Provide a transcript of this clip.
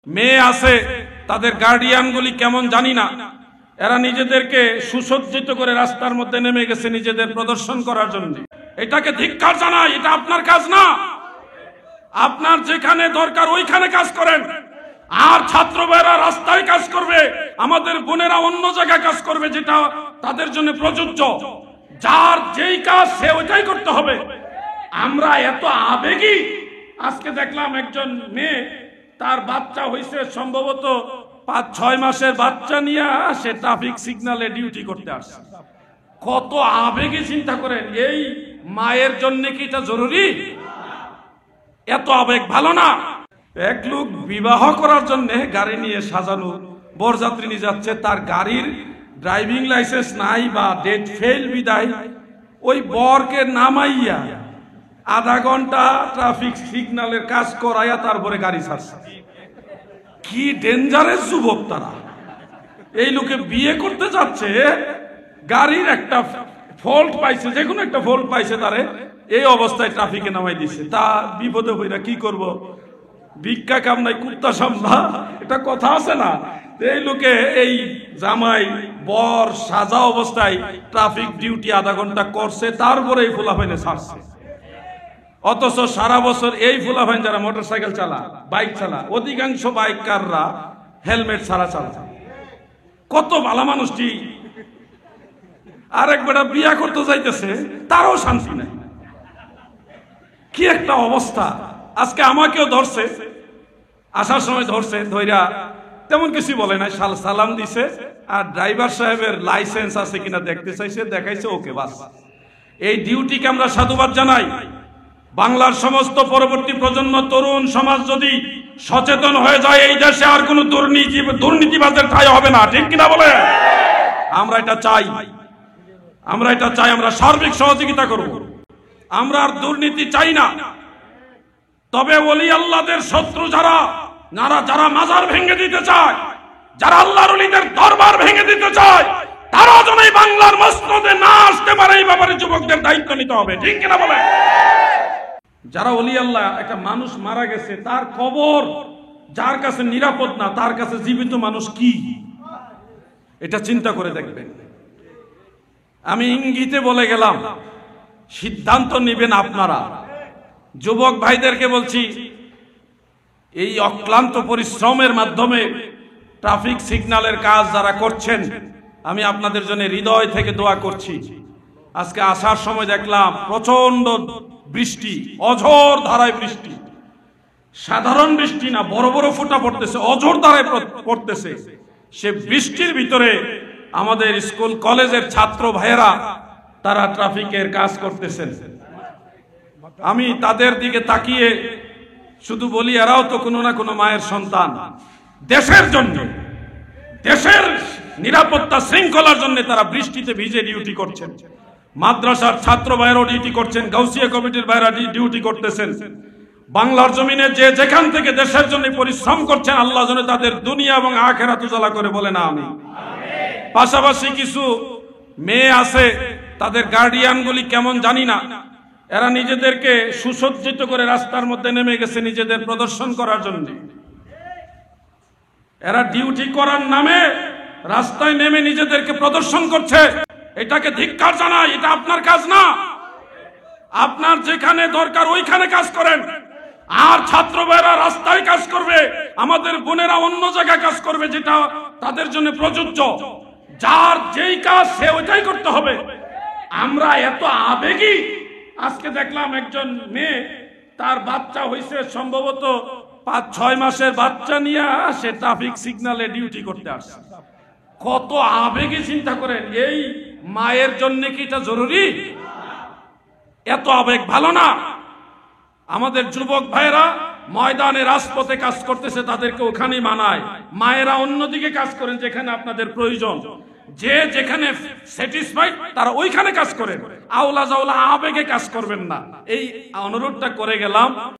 মেয়ে আছে, তাদের গার্ডিয়ানগুলি কেমন জানি না, এরা নিজেদেরকে সুসজ্জিত করে রাস্তার মধ্যে নেমে গেছে নিজেদের প্রদর্শন করার জন্য। এটাকে ধিক্কার জানাই, এটা আপনার কাজ না। আপনার যেখানে দরকার ওইখানে কাজ করেন, আর ছাত্র ভাইরা রাস্তায় কাজ করবে, আমাদের বোনেরা অন্য জায়গায় কাজ করবে যেটা তাদের জন্য প্রযোজ্য। যার যেই কাজ সে ওইটাই করতে হবে। আমরা এত আবেগী। আজকে দেখলাম একজন মেয়ে, তার বাচ্চা হয়েছে সম্ভবত 5-6 মাসের বাচ্চা নিয়ে সে ট্রাফিক সিগন্যালে ডিউটি করতে আসছে। কত আবেগী চিন্তা করেন। এই মায়ের জন্য কি এটা জরুরি? এত আবেগ ভালো না। এক লোক বিবাহ করার জন্য গাড়ি নিয়ে সাজানো বরযাত্রী নিয়ে যাচ্ছে, তার গাড়ির ড্রাইভিং লাইসেন্স নাই বা ডেট ফেল বিদায় ওই বরকে নামাইয়া আধা ঘন্টা ট্রাফিক সিগন্যালের কাজ করাইয়া তারপরে গাড়ি ছাড়ছে। কি ডেঞ্জারাস যুবক তারা। এই লোকে বিয়ে করতে যাচ্ছে, গাড়ির একটা ফল্ট পাইছে, যে কোনো একটা ফল্ট পাইছে, তারে এই অবস্থায় ট্রাফিকে নামাই দিছে। তা বিপদে হইরা কি করব? ভিক্ষা কামনাই কুত্তা সামলা, এটা কথা আছে না? এই লোকে এই জামাই বর সাজা অবস্থায় ট্রাফিক ডিউটি আধা ঘন্টা করছে, তারপরে এই ফুলাফাইনে ছাড়ছে। অথচ সারা বছর এই ফুলাফাইন যারা মোটরসাইকেল চালা, বাইক চালা, অধিকাংশ বাইকাররা হেলমেট ছাড়া চালায়। কত ভালো মানুষটি। আরেক বেটা বিয়া করতে যাইতেছে, তারও শান্তি নাই। কি একটা অবস্থা। আজকে আমাকেও ধরছে, আসার সময় ধরছে, ধইরা তেমন কিছু বলে নাই, সালাম দিছে আর ড্রাইভার সাহেবের লাইসেন্স আছে কিনা দেখতে চাইছে, দেখাইছে, ওকে বাস। এই ডিউটিকে আমরা সাধুবাদ জানাই। বাংলার সমস্ত পরবর্তী প্রজন্ম, তরুণ সমাজ যদি সচেতন হয়ে যায়, এই দেশে আর কোন দুর্নীতিবাজের ঠাঁই হবে না। ঠিক কিনা বলে? আমরা এটা চাই, আমরা এটা চাই। আমরা সার্বিক সহযোগিতা করব। আমরা আর দুর্নীতি চাই না। তবে ওলি আল্লাহদের শত্রু যারা যারা মাজার ভেঙে দিতে চায়, যারা আল্লাহর ওলিদের দরবার ভেঙে দিতে চায়, তারা যেন এই বাংলার মসনদে না আসতে পারে, এই ব্যাপারে যুবকদের দায়িত্ব নিতে হবে। ঠিক কিনা বলে? যারা ওলি আল্লাহ, একটা মানুষ মারা গেছে, তার কবর যার কাছে নিরাপদ না, তার কাছে জীবিত মানুষ কি, এটা চিন্তা করে দেখবেন। আমি ইঙ্গিতে বলে গেলাম, সিদ্ধান্ত নেবেন আপনারা। যুবক ভাইদেরকে বলছি, এই অক্লান্ত পরিশ্রমের মাধ্যমে ট্রাফিক সিগন্যালের কাজ যারা করছেন, আমি আপনাদের জন্য হৃদয় থেকে দোয়া করছি। আজকে আসার সময় দেখলাম প্রচন্ড বৃষ্টি, অঝোর ধারায় বৃষ্টি, সাধারণ বৃষ্টি না, বড় বড় ফোঁটা পড়তেছে, অঝোর ধারায় পড়তেছে। সে বৃষ্টির ভিতরে আমাদের স্কুল কলেজের ছাত্র ভাইয়েরা তারা ট্রাফিকের কাজ করতেছেন। আমি তাদের দিকে তাকিয়ে শুধু বলি, এরাও তো কোনো না কোনো মায়ের সন্তান। দেশের জন্য, দেশের নিরাপত্তা শৃঙ্খলার জন্য তারা বৃষ্টিতে ভিজে ডিউটি করছেন। মাদ্রাসার ছাত্র ভাইরাও ডিউটি করছেন, গাউসিয়া কমিটির ভাইরা ডিউটি করতেছেন। বাংলার জমিনে যে যেখান থেকে দেশের জন্য পরিশ্রম করছেন, আল্লাহ যেন তাদের দুনিয়া এবং আখিরাত উজালা করে, বলে না আমি। পাশাপাশি কিছু মেয়ে আছে, তাদের গার্ডিয়ানগুলি কেমন জানি না, এরা নিজেদেরকে সুসজ্জিত করে রাস্তার মধ্যে নেমে গেছে নিজেদের প্রদর্শন করার জন্য। এরা ডিউটি করার নামে রাস্তায় নেমে নিজেদেরকে প্রদর্শন করছে। এটাকে ধিক্কার জানাই, এটা আপনার কাজ না। আপনার যেখানে দরকার ওইখানে কাজ করেন, আর ছাত্র ভাইরা রাস্তায় কাজ করবে, আমাদের বোনেরা অন্য জায়গায় কাজ করবে যেটা তাদের জন্য প্রযোজ্য। যার যেই কাজ সে ওইটাই করতে হবে। আমরা এত আবেগী। আজকে দেখলাম একজন মেয়ে, তার বাচ্চা হয়েছে সম্ভবত 5-6 মাসের বাচ্চা নিয়ে সে ট্রাফিক সিগন্যালে ডিউটি করতে আসছে। কত আবেগী চিন্তা করেন। এই মায়ের জন্য কি এটা জরুরি? এত আবেগ ভালো না। আমাদের যুবক ভাইরা ময়দানে রাজপথে কাজ করতেছে, তাদেরকে ওখানেই মানায়। মায়েরা অন্যদিকে কাজ করেন যেখানে আপনাদের প্রয়োজন। যে যেখানে স্যাটিসফাইড তারা ওইখানে কাজ করেন। আওলা জাওলা আবেগে কাজ করবেন না। এই অনুরোধটা করে গেলাম।